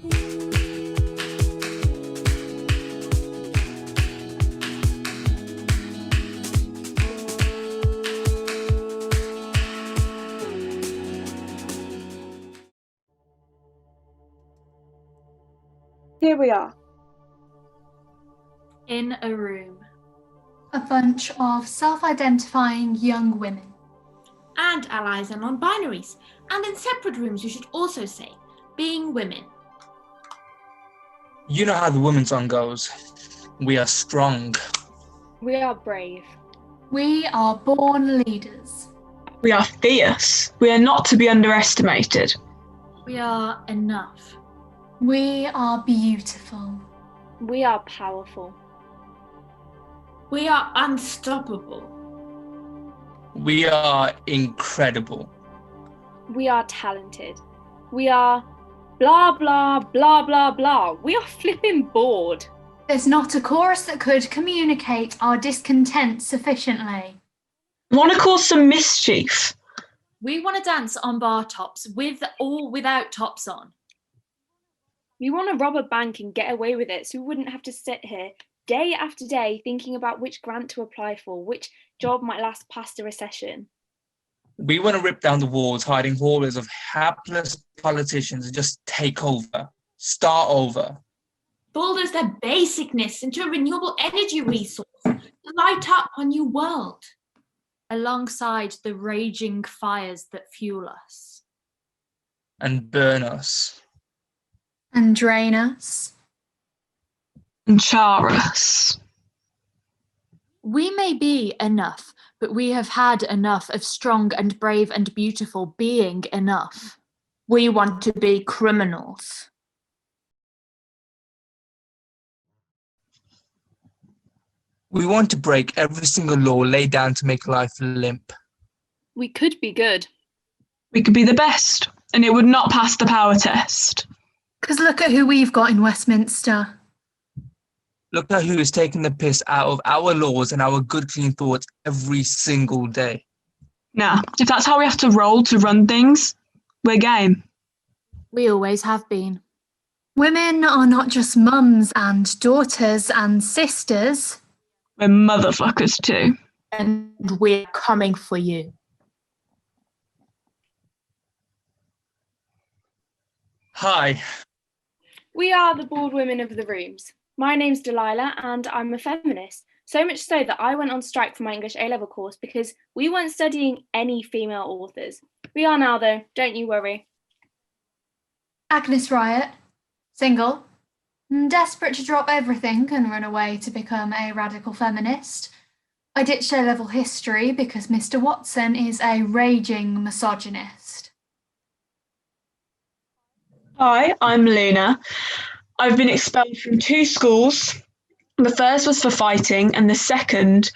Here we are. In a room. A bunch of self-identifying young women. And allies and non-binaries. And in separate rooms, you should also say, being women. You know how the women's song goes. We are strong. We are brave. We are born leaders. We are fierce. We are not to be underestimated. We are enough. We are beautiful. We are powerful. We are unstoppable. We are incredible. We are talented. We are blah, blah, blah, blah, blah. We are flipping bored. There's not a chorus that could communicate our discontent sufficiently. We want to cause some mischief. We want to dance on bar tops with or without tops on. We want to rob a bank and get away with it so we wouldn't have to sit here day after day thinking about which grant to apply for, which job might last past a recession. We want to rip down the walls, hiding horrors of hapless politicians and just take over, start over. Bulldoze their basicness into a renewable energy resource to light up a new world, alongside the raging fires that fuel us. And burn us. And drain us. And char us. We may be enough, but we have had enough of strong and brave and beautiful being enough. We want to be criminals. We want to break every single law laid down to make life limp. We could be good. We could be the best, and it would not pass the power test. Because look at who we've got in Westminster. Look at who is taking the piss out of our laws and our good, clean thoughts every single day. Now, if that's how we have to roll to run things, we're game. We always have been. Women are not just mums and daughters and sisters. We're motherfuckers too. And we're coming for you. Hi. We are the bored women of the rooms. My name's Delilah and I'm a feminist. So much so that I went on strike for my English A-level course because we weren't studying any female authors. We are now though, don't you worry. Agnes Riot, single, desperate to drop everything and run away to become a radical feminist. I ditched A-level history because Mr. Watson is a raging misogynist. Hi, I'm Luna. I've been expelled from 2 schools. The first was for fighting, and the second,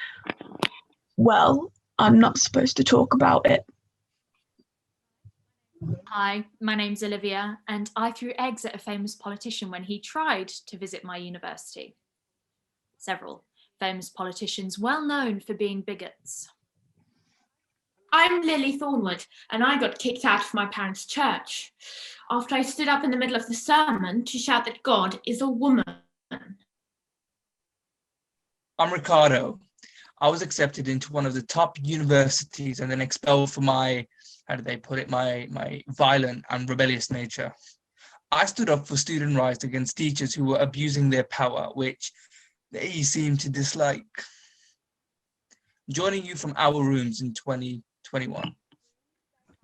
well, I'm not supposed to talk about it. Hi, my name's Olivia, and I threw eggs at a famous politician when he tried to visit my university. Several famous politicians well known for being bigots. I'm Lily Thornwood, and I got kicked out of my parents' church after I stood up in the middle of the sermon to shout that God is a woman. I'm Ricardo. I was accepted into one of the top universities and then expelled for my, how do they put it, my violent and rebellious nature. I stood up for student rights against teachers who were abusing their power, which they seem to dislike. Joining you from our rooms in 2021.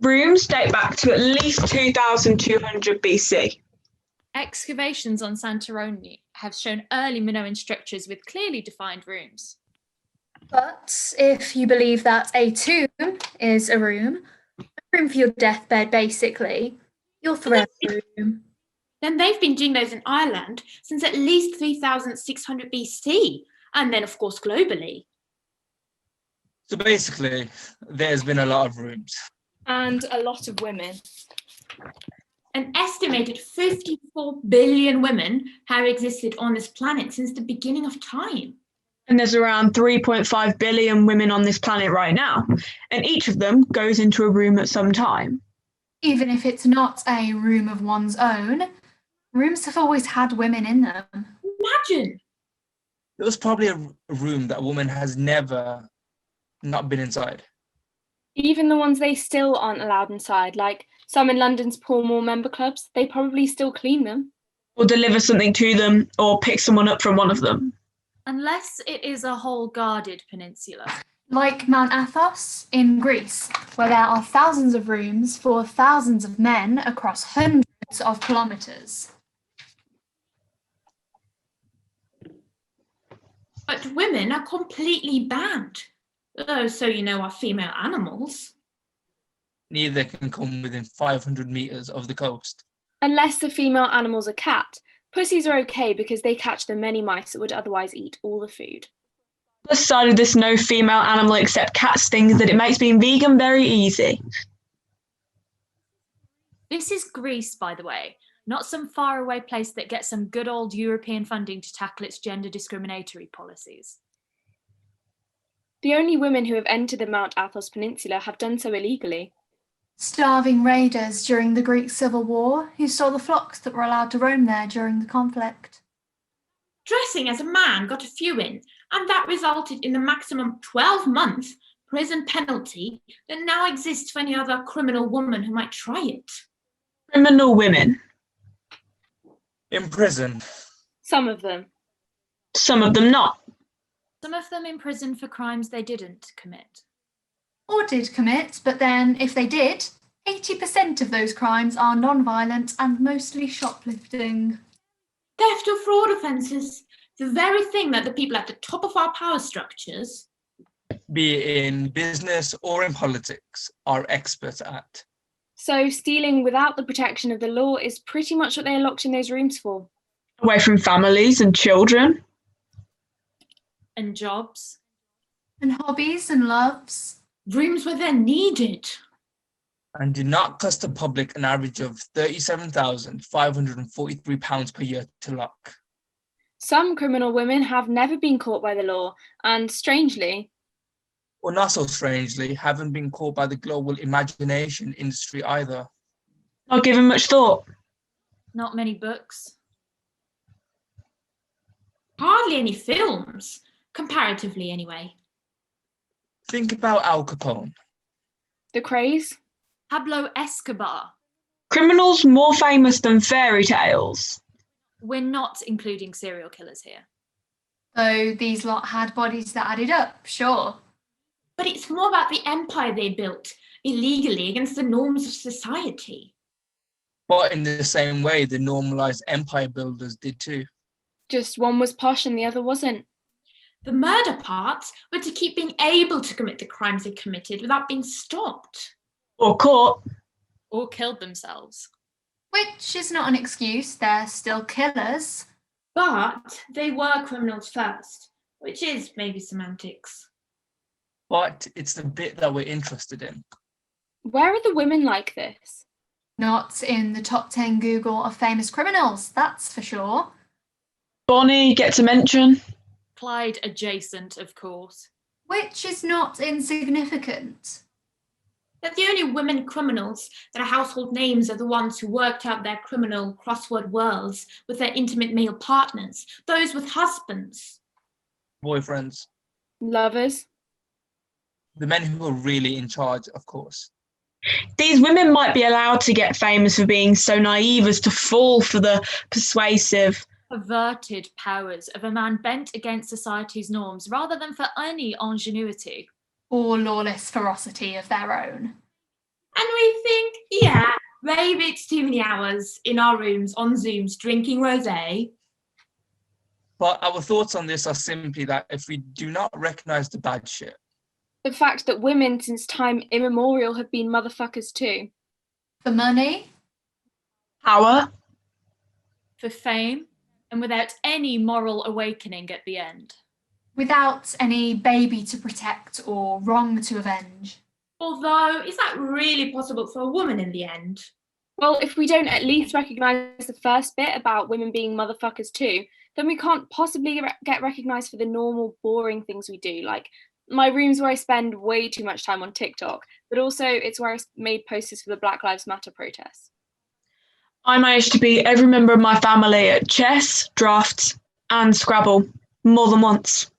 Rooms date back to at least 2200 BC. Excavations on Santorini have shown early Minoan structures with clearly defined rooms. But if you believe that a tomb is a room for your deathbed basically, you'll throw a room. Then they've been doing those in Ireland since at least 3600 BC, and then of course globally. So basically, there's been a lot of rooms. And a lot of women. An estimated 54 billion women have existed on this planet since the beginning of time. And there's around 3.5 billion women on this planet right now, and each of them goes into a room at some time. Even if it's not a room of one's own, Rooms have always had women in them. Imagine. There was probably a room that a woman has never not been inside. Even the ones they still aren't allowed inside, like some in London's Pall Mall member clubs, they probably still clean them. Or deliver something to them, or pick someone up from one of them. Unless it is a whole guarded peninsula. Like Mount Athos in Greece, where there are thousands of rooms for thousands of men across hundreds of kilometres. But women are completely banned. Oh, so you know, are female animals. Neither can come within 500 meters of the coast. Unless the female animal's a cat. Pussies are okay because they catch the many mice that would otherwise eat all the food. Plus side of this no female animal except cat stings that it makes being vegan very easy. This is Greece, by the way, not some faraway place that gets some good old European funding to tackle its gender discriminatory policies. The only women who have entered the Mount Athos Peninsula have done so illegally. Starving raiders during the Greek Civil War who stole the flocks that were allowed to roam there during the conflict. Dressing as a man got a few in, and that resulted in the maximum 12-month prison penalty that now exists for any other criminal woman who might try it. Criminal women. In prison. Some of them. Some of them not. Some of them in prison for crimes they didn't commit. Or did commit, but then if they did, 80% of those crimes are non-violent and mostly shoplifting. Theft or fraud offences, the very thing that the people at the top of our power structures, be it in business or in politics, are experts at. So stealing without the protection of the law is pretty much what they are locked in those rooms for. Away from families and children. and jobs. And hobbies and loves. Rooms where they're needed. And do not cost the public an average of £37,543 per year to lock. Some criminal women have never been caught by the law, and strangely, Or not so strangely, haven't been caught by the global imagination industry either. Not given much thought. Not many books. Hardly any films, comparatively anyway. Think about Al Capone. the craze. Pablo Escobar. Criminals more famous than fairy tales. We're not including serial killers here. Though these lot had bodies that added up, sure. But it's more about the empire they built illegally against the norms of society. But in the same way, the normalized empire builders did too. Just one was posh and the other wasn't. The murder parts were to keep being able to commit the crimes they committed without being stopped. Or caught. Or killed themselves. Which is not an excuse, they're still killers. But they were criminals first, which is maybe semantics. But it's the bit that we're interested in. Where are the women like this? Not in the top 10 Google of famous criminals, that's for sure. Bonnie gets a mention. Clyde adjacent, of course. Which is not insignificant. That the only women criminals that are household names are the ones who worked out their criminal crossword worlds with their intimate male partners, those with husbands. Boyfriends. Lovers. The men who are really in charge, of course. These women might be allowed to get famous for being so naive as to fall for the persuasive, Perverted powers of a man bent against society's norms rather than for any ingenuity. Or lawless ferocity of their own. And we think, yeah, maybe it's too many hours in our rooms on Zooms drinking rosé. But our thoughts on this are simply that if we do not recognize the bad shit, The fact that women since time immemorial have been motherfuckers too. For money, power, For fame, and without any moral awakening at the end. without any baby to protect or wrong to avenge. Although, is that really possible for a woman in the end? Well, if we don't at least recognise the first bit about women being motherfuckers too, then we can't possibly get recognised for the normal, boring things we do. Like, my room's where I spend way too much time on TikTok, but also it's where I made posters for the Black Lives Matter protests. I managed to beat every member of my family at chess, drafts, and Scrabble more than once.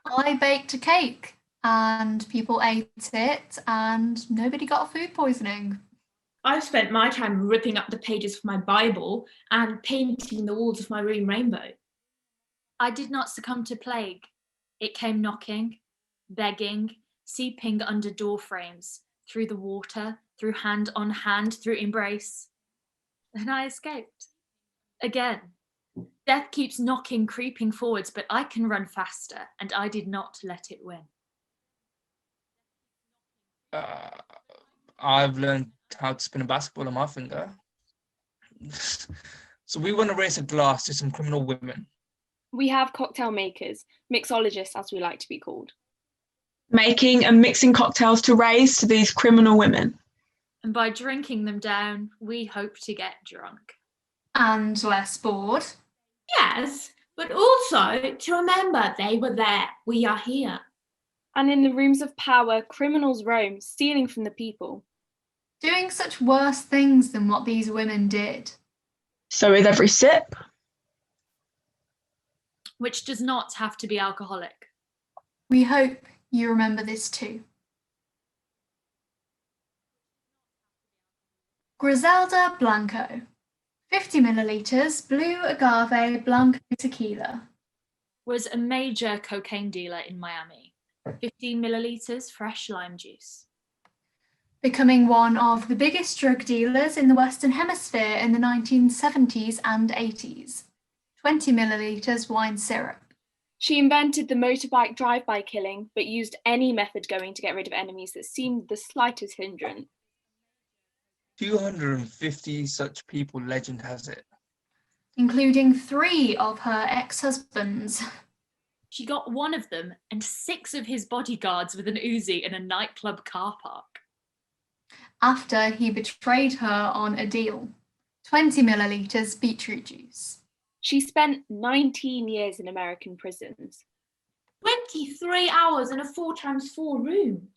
I baked a cake and people ate it and nobody got food poisoning. I've spent my time ripping up the pages of my Bible and painting the walls of my room rainbow. I did not succumb to plague. It came knocking, begging, seeping under door frames, through the water, through hand on hand, through embrace. And I escaped. Again. Death keeps knocking, creeping forwards, but I can run faster, and I did not let it win. I've learned how to spin a basketball on my finger. So we want to raise a glass to some criminal women. We have cocktail makers, mixologists as we like to be called. Making and mixing cocktails to raise to these criminal women. And by drinking them down, we hope to get drunk. And less bored. Yes, but also to remember they were there, we are here. And in the rooms of power, criminals roam, stealing from the people. Doing such worse things than what these women did. So with every sip. Which does not have to be alcoholic. We hope you remember this too. Griselda Blanco. 50 millilitres blue agave blanco tequila. Was a major cocaine dealer in Miami. 15 millilitres fresh lime juice. Becoming one of the biggest drug dealers in the Western Hemisphere in the 1970s and 80s. 20 millilitres wine syrup. She invented the motorbike drive-by killing, but used any method going to get rid of enemies that seemed the slightest hindrance. 250 such people, legend has it. Including 3 of her ex-husbands. She got one of them and 6 of his bodyguards with an Uzi in a nightclub car park. After he betrayed her on a deal. 20 millilitres beetroot juice. She spent 19 years in American prisons. 23 hours in a 4x4 room.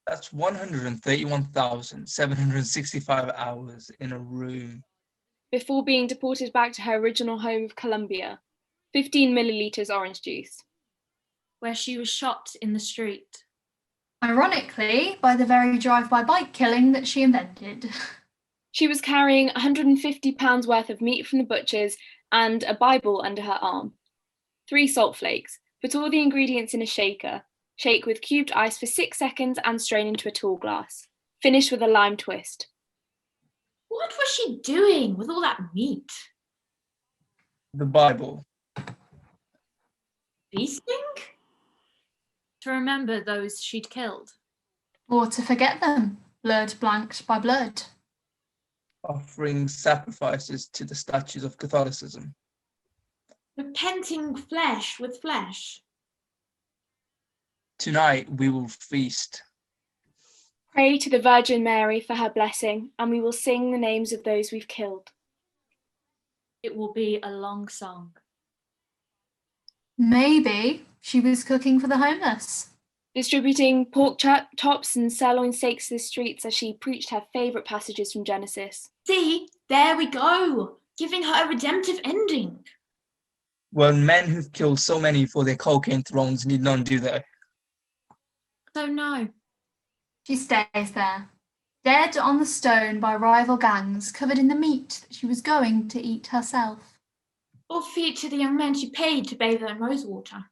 That's 131,765 hours in a room. Before being deported back to her original home of Colombia. 15 millilitres orange juice. Where she was shot in the street. Ironically, by the very drive-by bike killing that she invented. She was carrying £150 worth of meat from the butchers and a Bible under her arm. 3 salt flakes. Put all the ingredients in a shaker. Shake with cubed ice for 6 seconds and strain into a tall glass. Finish with a lime twist. What was she doing with all that meat? The Bible. Feasting? To remember those she'd killed. Or to forget them, blood blanked by blood. Offering sacrifices to the statues of Catholicism. Repenting flesh with flesh. Tonight we will feast. Pray to the Virgin Mary for her blessing, and we will sing the names of those we've killed. It will be a long song. Maybe she was cooking for the homeless. Distributing pork chops and sirloin steaks to the streets as she preached her favourite passages from Genesis. See, there we go, giving her a redemptive ending. Well, men who've killed so many for their cocaine thrones need none, do they? So no. She stays there, dead on the stone by rival gangs, covered in the meat that she was going to eat herself. Or feed to the young men she paid to bathe her in rosewater.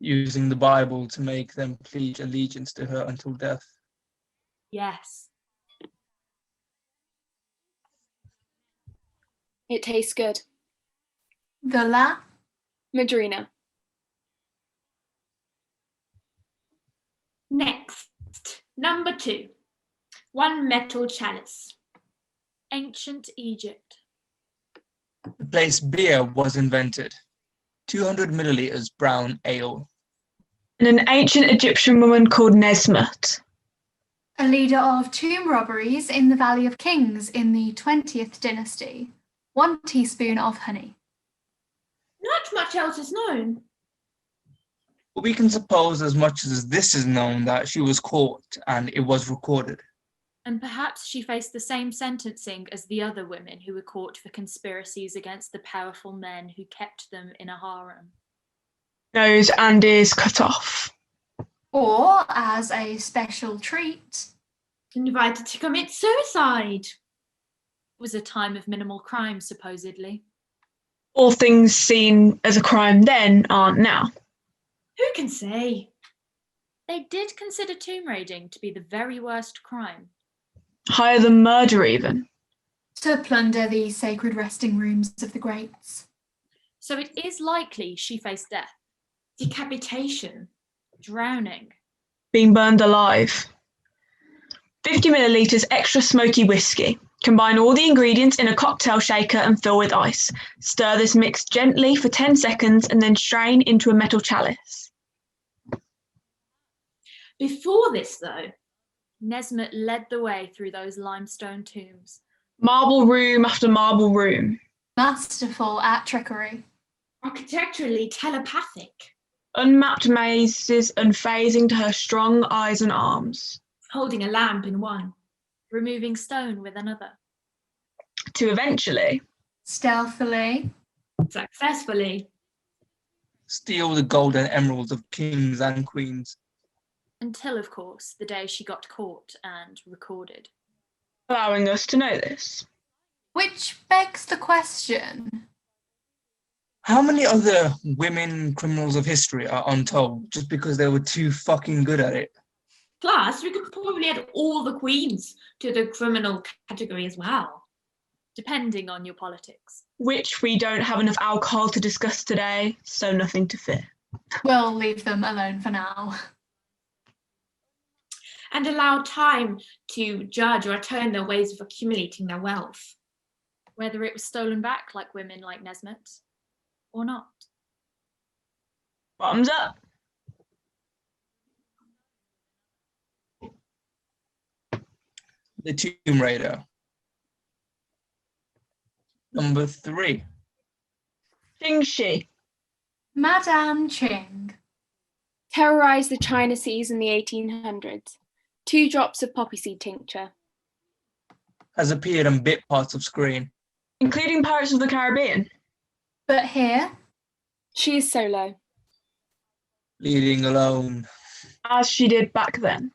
Using the Bible to make them pledge allegiance to her until death. Yes. It tastes good. The La. Madrina. Next, number 2. 1 metal chalice. Ancient Egypt. The place beer was invented. 200 milliliters brown ale. And an ancient Egyptian woman called Nesmut. A leader of tomb robberies in the Valley of Kings in the 20th dynasty. 1 teaspoon of honey. Not much else is known. We can suppose as much as this is known that she was caught and it was recorded. And perhaps she faced the same sentencing as the other women who were caught for conspiracies against the powerful men who kept them in a harem. Nose and ears cut off. Or as a special treat, Invited to commit suicide. It was a time of minimal crime, supposedly. All things seen as a crime then aren't now. Who can say? They did consider tomb raiding to be the very worst crime. Higher than murder even. to plunder the sacred resting rooms of the greats. So it is likely she faced death, Decapitation. drowning. Being burned alive. 50 millilitres extra smoky whiskey. Combine all the ingredients in a cocktail shaker and fill with ice. Stir this mix gently for 10 seconds and then strain into a metal chalice. Before this, though, Nesmut led the way through those limestone tombs. Marble room after marble room. Masterful at trickery. architecturally telepathic, Unmapped mazes unfazing to her strong eyes and arms. holding a lamp in one. Removing stone with another. To eventually, Stealthily, Successfully. Steal the gold and emeralds of kings and queens. Until, of course, the day she got caught and recorded. allowing us to know this. which begs the question. How many other women criminals of history are untold just because they were too fucking good at it? Plus, we could probably add all the queens to the criminal category as well. Depending on your politics. Which we don't have enough alcohol to discuss today, so nothing to fear. We'll leave them alone for now. And allow time to judge or atone their ways of accumulating their wealth. Whether it was stolen back like women like Nesmut or not. Bottoms up. The Tomb Raider. Number 3. Jingxi. Madame Ching. Terrorised the China seas in the 1800s. 2 drops of poppy seed tincture. Has appeared on bit parts of screen. Including Pirates of the Caribbean. But here, She is solo. Leading alone. As she did back then.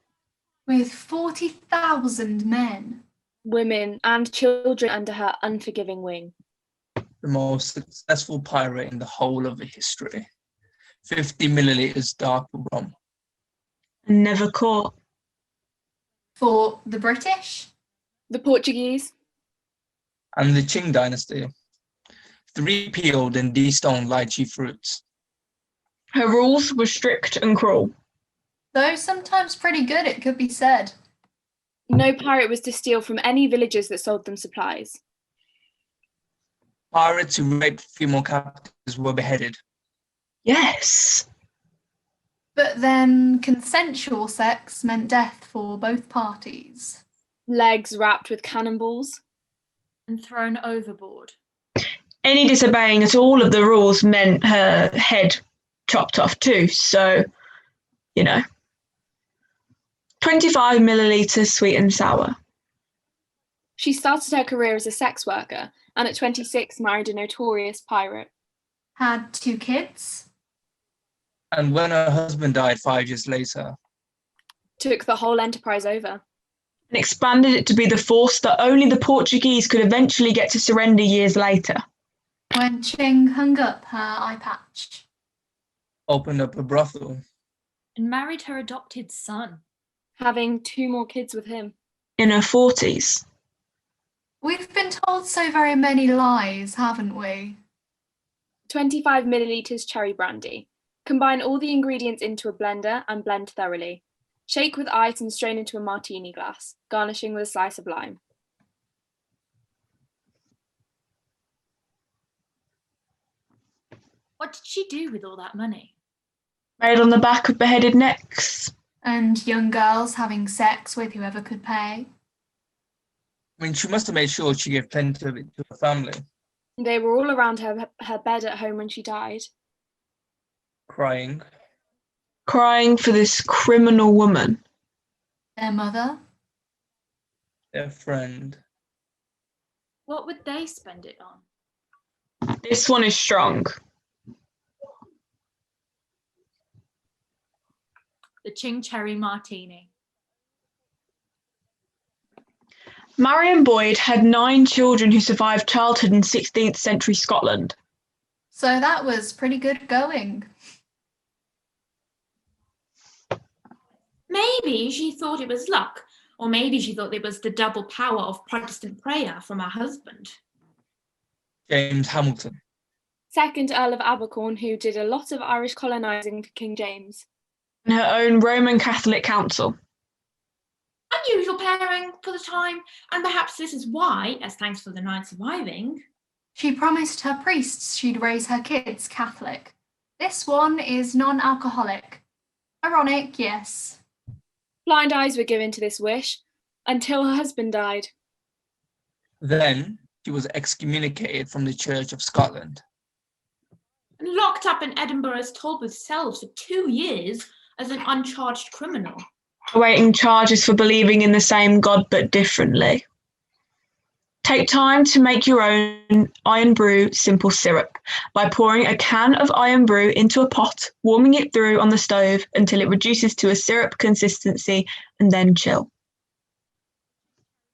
with 40,000 men. Women and children under her unforgiving wing. The most successful pirate in the whole of history. 50 milliliters dark rum. And never caught. For the British, The Portuguese. And the Qing dynasty. 3 peeled and destoned lychee fruits. Her rules were strict and cruel. though sometimes pretty good, it could be said. No pirate was to steal from any villagers that sold them supplies. Pirates who raped female captives were beheaded. Yes. But then consensual sex meant death for both parties. Legs wrapped with cannonballs. And thrown overboard. Any disobeying at all of the rules meant her head chopped off too, so, 25 millilitres sweet and sour. She started her career as a sex worker and at 26 married a notorious pirate. Had 2 kids. And when her husband died 5 years later, Took the whole enterprise over. And expanded it to be the force that only the Portuguese could eventually get to surrender years later. When Ching hung up her eye patch. opened up a brothel. And married her adopted son. Having 2 more kids with him. In her 40s. We've been told so very many lies, haven't we? 25 millilitres cherry brandy. Combine all the ingredients into a blender and blend thoroughly. Shake with ice and strain into a martini glass, garnishing with a slice of lime. What did she do with all that money? Made on the back of beheaded necks. And young girls having sex with whoever could pay. I mean, she must have made sure she gave plenty of it to her family. They were all around her bed at home when she died. Crying. Crying for this criminal woman. Their mother. Their friend. What would they spend it on? This one is strong. The Ching Cherry Martini. Marion Boyd had 9 children who survived childhood in 16th century Scotland. So that was pretty good going. Maybe she thought it was luck, or maybe she thought it was the double power of Protestant prayer from her husband. James Hamilton. 2nd Earl of Abercorn, who did a lot of Irish colonising for King James. And her own Roman Catholic council. Unusual pairing for the time, and perhaps this is why, as thanks for the 9 surviving, She promised her priests she'd raise her kids Catholic. This one is non-alcoholic. Ironic, yes. Blind eyes were given to this wish until her husband died. Then she was excommunicated from the Church of Scotland. and locked up in Edinburgh's Tolbooth cells for 2 years as an uncharged criminal. Awaiting charges for believing in the same God but differently. Take time to make your own iron brew simple syrup by pouring a can of iron brew into a pot, warming it through on the stove until it reduces to a syrup consistency, and then chill.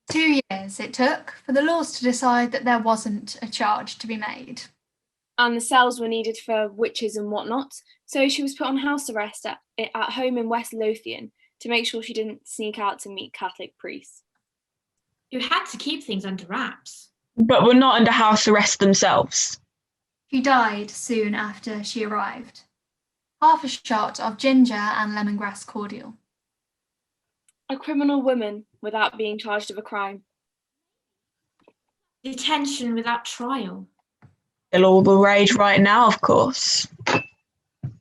2 years it took for the laws to decide that there wasn't a charge to be made. And the cells were needed for witches and whatnot, so she was put on house arrest at home in West Lothian to make sure she didn't sneak out to meet Catholic priests. Who had to keep things under wraps. But were not under house arrest themselves. She died soon after she arrived. Half a shot of ginger and lemongrass cordial. A criminal woman without being charged of a crime. Detention without trial. Still all the rage right now, of course.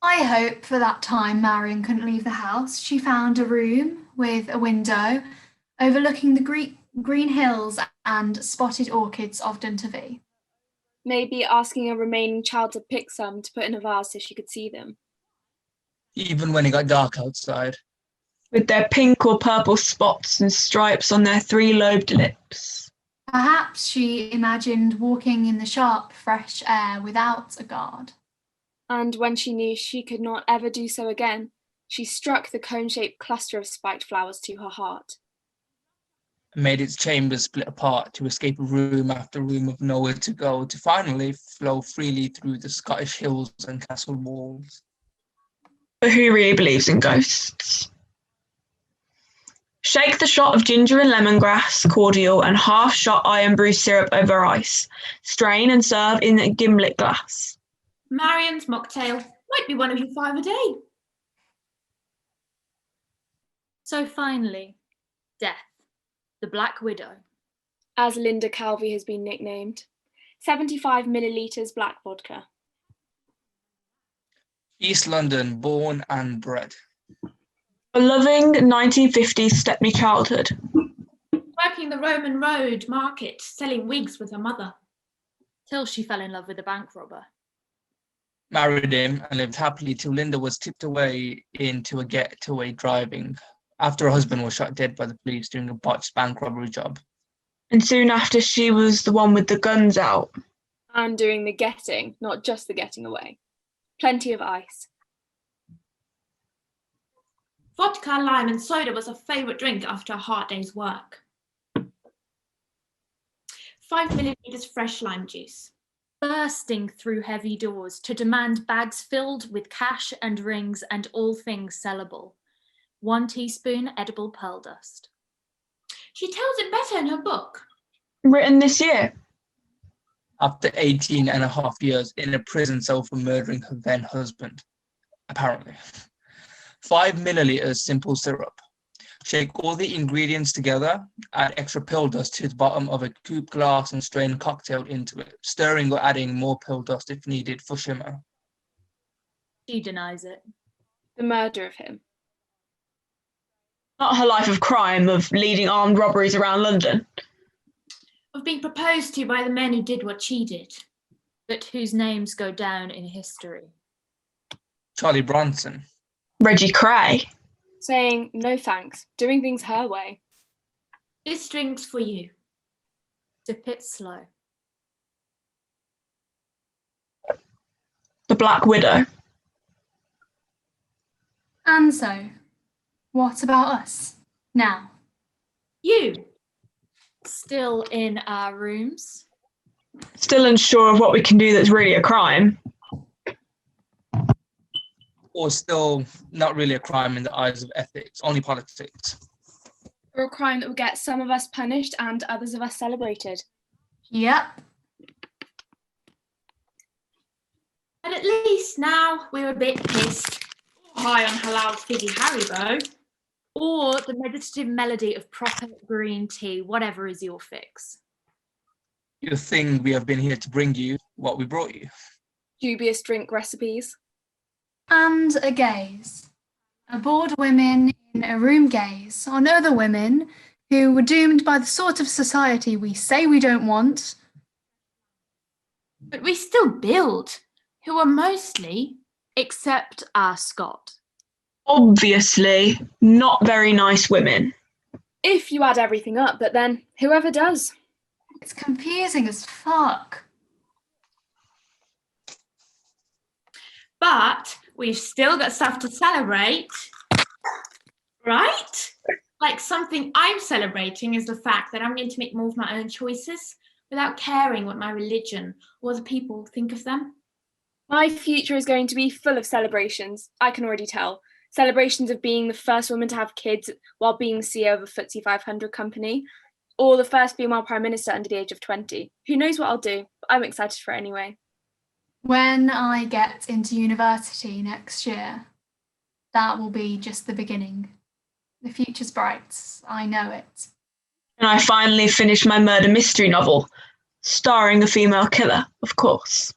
I hope for that time Marion couldn't leave the house, she found a room with a window overlooking the green hills and spotted orchids of Duntervie. Maybe asking a remaining child to pick some to put in a vase so she could see them. Even when it got dark outside. With their pink or purple spots and stripes on their three-lobed lips. Perhaps she imagined walking in the sharp, fresh air without a guard. And when she knew she could not ever do so again, she struck the cone-shaped cluster of spiked flowers to her heart. And made its chambers split apart to escape room after room of nowhere to go, to finally flow freely through the Scottish hills and castle walls. But who really believes in ghosts? Shake the shot of ginger and lemongrass cordial and half-shot iron brew syrup over ice. Strain and serve in a gimlet glass. Marion's mocktail might be one of your 5 a day. So finally, death, the Black Widow. As Linda Calvi has been nicknamed. 75 millilitres black vodka. East London, born and bred. A loving 1950s Stepney childhood. Working the Roman Road market, selling wigs with her mother. Till she fell in love with a bank robber. Married him and lived happily till Linda was tipped away into a getaway driving after her husband was shot dead by the police during a botched bank robbery job. And soon after, she was the one with the guns out. And doing the getting, not just the getting away. Plenty of ice. Vodka, lime and soda was her favourite drink after a hard day's work. 5 millilitres fresh lime juice. Bursting through heavy doors to demand bags filled with cash and rings and all things sellable. 1 teaspoon edible pearl dust. She tells it better in her book. Written this year. After 18 and a half years in a prison cell for murdering her then husband, apparently. 5 millilitres simple syrup. Shake all the ingredients together, add extra pill dust to the bottom of a coupe glass and strain cocktail into it, stirring or adding more pill dust if needed for shimmer. She denies it. The murder of him. Not her life of crime of leading armed robberies around London. Of being proposed to by the men who did what she did. But whose names go down in history. Charlie Bronson. Reggie Cray. Saying no thanks, doing things her way. This drink's for you. Sip it slow. The Black Widow. And so, what about us now? You. Still in our rooms. Still unsure of what we can do that's really a crime. Or still not really a crime in the eyes of ethics, only politics. Or a crime that would get some of us punished and others of us celebrated. Yep. But at least now we're a bit pissed. High on halal fizzy Haribo. Or the meditative melody of proper green tea, whatever is your fix. You think we have been here to bring you what we brought you. Dubious drink recipes. And a gaze. A bored women in a room gaze on other women who were doomed by the sort of society we say we don't want. But we still build, who are mostly, Except our Scott. Obviously, not very nice women. If you add everything up, but then whoever does. It's confusing as fuck. but we've still got stuff to celebrate, right? Like something I'm celebrating is the fact that I'm going to make more of my own choices without caring what my religion or the people think of them. My future is going to be full of celebrations. I can already tell. Celebrations of being the first woman to have kids while being CEO of a FTSE 500 company, or the first female prime minister under the age of 20. Who knows what I'll do, but I'm excited for it anyway. When I get into university next year, that will be just the beginning. The future's bright, I know it. And I finally finished my murder mystery novel, starring a female killer, of course.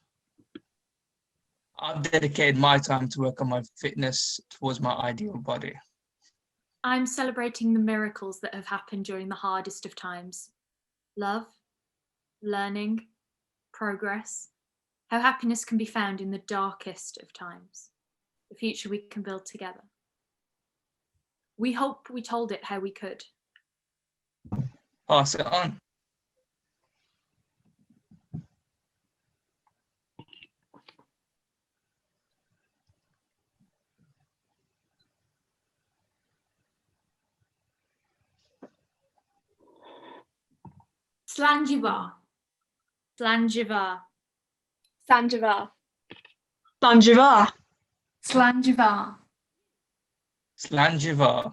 I've dedicated my time to work on my fitness towards my ideal body. I'm celebrating the miracles that have happened during the hardest of times. Love, learning, progress, how happiness can be found in the darkest of times, the future we can build together. We hope we told it how we could. Pass it on. Slanjivar. Slanjivar. Sanjivar. Sanjivar. Slanjivar. Slanjivar.